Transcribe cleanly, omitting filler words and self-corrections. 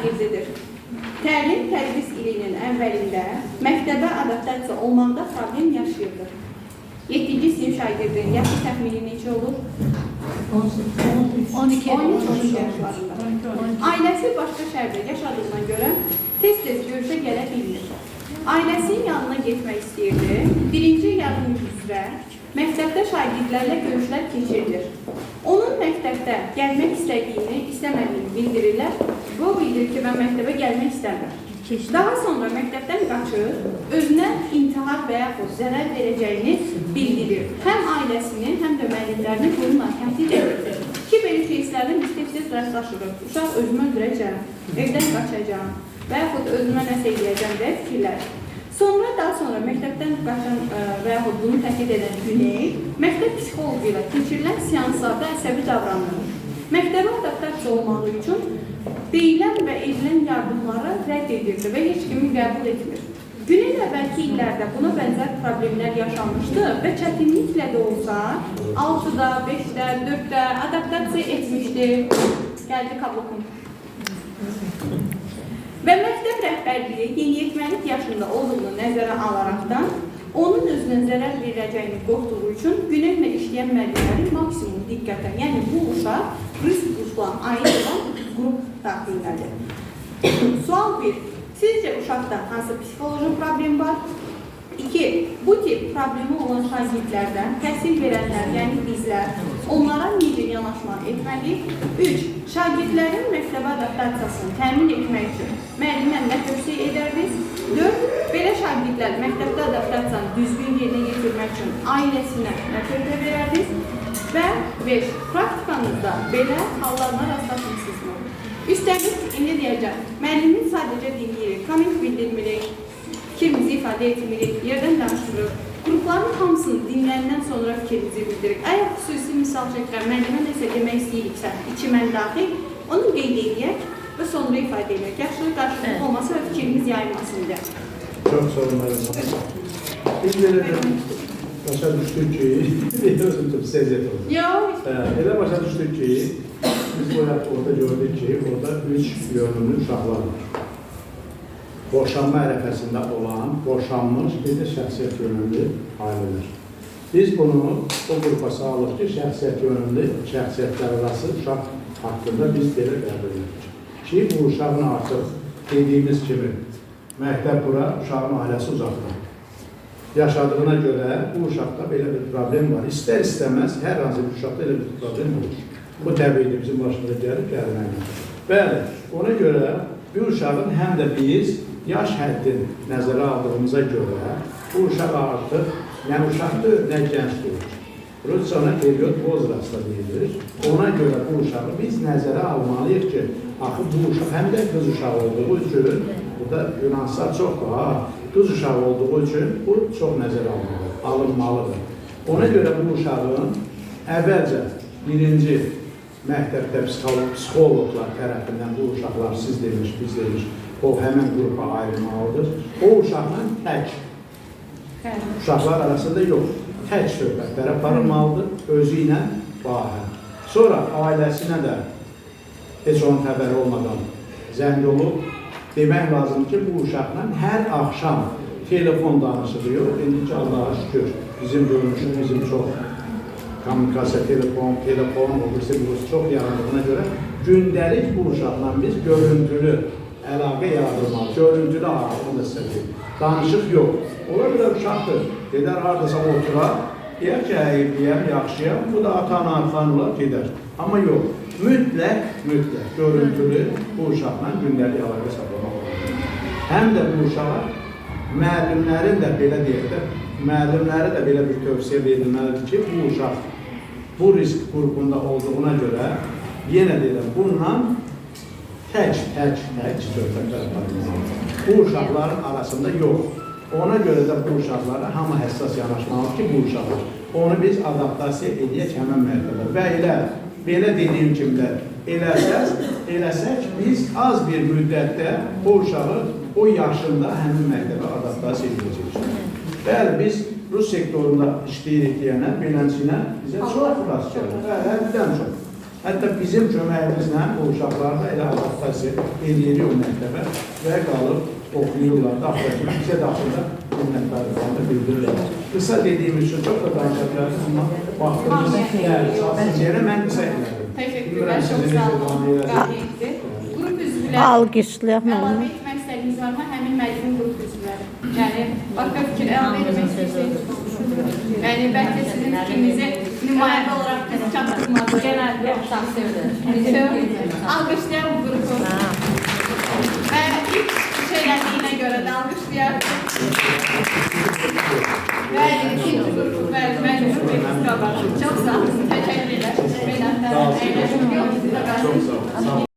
şagirdidir. Təlim-tədris ilinin əvvəlində məktəbə adaptasiya olmaqda problem yaşayırdı. 7-ci sinif şagirdin yaşı təxmini neçə olur? 12 yaşlarında. Ailəsi başqa şəhərdə yaşadığına görə tez-tez görüşə gələ bilmir. Ailəsinin yanına getmək istəyirdi. Birinci yarım üzrə məktəbdə şagirdlərlə görüşlər keçirilir. Onun məktəbdə gəlmək istəmədiyini bildirirlər. Bu bildirir ki, mən məktəbə gəlmək istəmirəm. Daha sonra məktəbdən qaçır, özünə intihar və yaxud zərər verəcəyini bildirir. Həm ailəsinin, həm də müəllimlərini bununla təhdid edir. Ki, belə keyslərlə biz tez-tez rastlaşırıq. Uşaq özümü öldürəcəm, evdən qaçacağım və yaxud özümə nəsə edəcəm deyə fikirlər. Daha sonra məktəbdən qaçan və yaxud bunu təhdid edən Güney, məktəb psixologu ilə keçirilən seanslarda əsəbi davranır. Məktəbə adaptasiya olmağı üçün deyilən və edilən yardımları rədd edirdi və heç kimi qəbul etmir. Güney əvvəlki illərdə buna bənzər problemlər yaşanmışdı və çətinliklə də olsa 6-da, 5-də, 4-də adaptasiya etmişdi. Gəldi kablokum. Və məktəb rəhbərliyi yeniyetməlik yaşında olduğunu nəzərə alaraqdan onun özünə zərər verəcəyini qorxduğu üçün Güneylə işləyən müəllimləri maksimum diqqətə, yəni bu uşaq risk qrupla aid olan qrup daxilindədir. Sual 1. Sizcə uşaqda hansı psixoloji problem var? 2. Bu tip problemi olan şagirdlərdən təhsil verənlər, yəni bizlər, onlara necə yanaşma etməli? 3. Şagirdlərin məktəbə adaptasiyasını təmin etmək üçün müəllimə nə tövsiyə edərdiniz? 4. Belə şagirdlər məktəbdə adaptasiyanı düzgün yerinə yetirmək üçün ailəsinə nə tövsiyə verərdiniz? Və 5. Praktikanızda belə hallarına rastlaşmışsınızmı? Üstəlik, indi deyəcəm, müəllimin sadəcə dinləyirik, komment bildirmirik, fikrimizi ifadə etmirik, yerdən danışırıq. Qrupların hamısını dinləyəndən sonra fikrimizi bildiririk. Əgər xüsusi misal çəkirəm, müəllimə nəsə demək istəyiriksə, mən daxil, onu qeyd edək və sonra ifadə edək. Yaxşı, qarşılıq olması və fikrimiz yayılmasın deyə. Çox sorunlarım var. Biz başa düşdük ki, özüm tüm səziyyət oldu. Yox. Elə başa düşdük ki, biz orada gördük ki, orada 3 yönümlü uşaqlar var. Boşanma ərəfəsində olan, boşanmış, bir də şəxsiyyət yönümlü ailələr. Biz bunu o qrupa sağlıq ki, şəxsiyyət yönümlü, şəxsiyyətlər arası uşaq haqqında biz belə qəbul edirik. Ki, bu uşağın artıq dediyimiz kimi, məktəb bura, uşağın ailəsi uzaqdır. Yaşadığına görə bu uşaqda belə bir problem var. İstər-istəməz hər hansı bir uşaqda elə bir problem olur. Bu təbiidir, bizim başımıza gəlməkdir. Bəli, ona görə bir uşağın həm də biz yaş həddini nəzərə aldığımıza görə bu uşaq artıq nə uşaqdır, nə gəncdir. Rusyana period vozrasta deyilir. Ona görə bu uşağı biz nəzərə almalıyıq ki, axı bu uşaq həm də qız uşağı olduğu üçün, burada nüanslar çoxdur, qız uşağı olduğu üçün bu çox nəzərə alınmalıdır. Ona görə bu uşağın əvvəlcə birinci məktəbdə psixologlar tərəfindən bu uşaqlar siz demiş, biz demiş, o həmən qrupa ayrılmalıdır. O uşaqla tək, uşaqlar arasında yox, tək söhbətlər aparılmalıdır, özü ilə bahə. Sonra ailəsinə də heç onun xəbəri olmadan zəng olub, demək lazım ki, bu uşaqla hər axşam telefon danışılıyor. İndi ki, Allah'a şükür, bizim görmüşük, bizim çox kommunikasiya, telefon, olursa bu çox yarandığına görə gündəlik bu uşaqla biz görüntülü əlaqə yaradılmalı, görüntülü onu da sizə deyim. Danışıq yox. Ola bilər uşaqdır, gedər haradasa oturar, deyər ki, deyəm, yaxşıyam, bu da ata-ana arxan olar, gedər. Amma yox, mütləq, görüntülü bu uşaqla gündəlik əlaqə saxlamaq olur. Həm də bu uşağa müəllimlərin də belə deyək də, müəllimlərə də belə bir tövsiyə verilməlidir ki, bu uşaq bu risk qrupunda olduğuna görə, yenə deyirəm, bununla tək söhbətlər aparılmalıdır. Bu uşaqların arasında yox. Ona görə də bu uşaqlara hamı həssas yanaşmalıdır ki, bu uşaqlar. Onu biz adaptasiya edək həmən mərtəbə. Və belə dediyim kimi də eləsək, biz az bir müddətdə o uşağı o yaşında həmin məktəbə adaptasiya edəcəyik. Bəli, biz Rus sektorunda işləyirik deyənlər, beləncə bizə çox rast gəlir. Həddən çox. Hətta bizim köməyimizlə o uşaqları da elə adaptasiya edirik o məktəbə və qalıb oxuyurlar. Daxilində, bizə daxilində minnətdarlıqlarını bildirirlər. Qısa dediyimiz üçün çox da danışa bilərsiniz, amma vaxtımız çatsın yerə mən qısa elədim. Təşəkkürlər, çox sağ olun. Qaliyyətdir. Qrup üzvləri Alqışlayaq əlavə müəllim. etmək istədiyiniz varmı? Həmin müəllimin qrup üzvləri. Yəni, başqa fikir əlavə etmək istəyirsiniz. Yəni, bəlkə sizin fikrinizi nümayəndə olaraq biz çatdırmadıq. Genelde şahsıdır. Alqışlayaq bu qrupu. Və ilk şeylədiyinə görə də alqışlayaq. Və ikinci qrupu və müəllimin çox sağ olun. Təşəkkür edək. Beynəldə əyləşmək yox, sizə qarşı.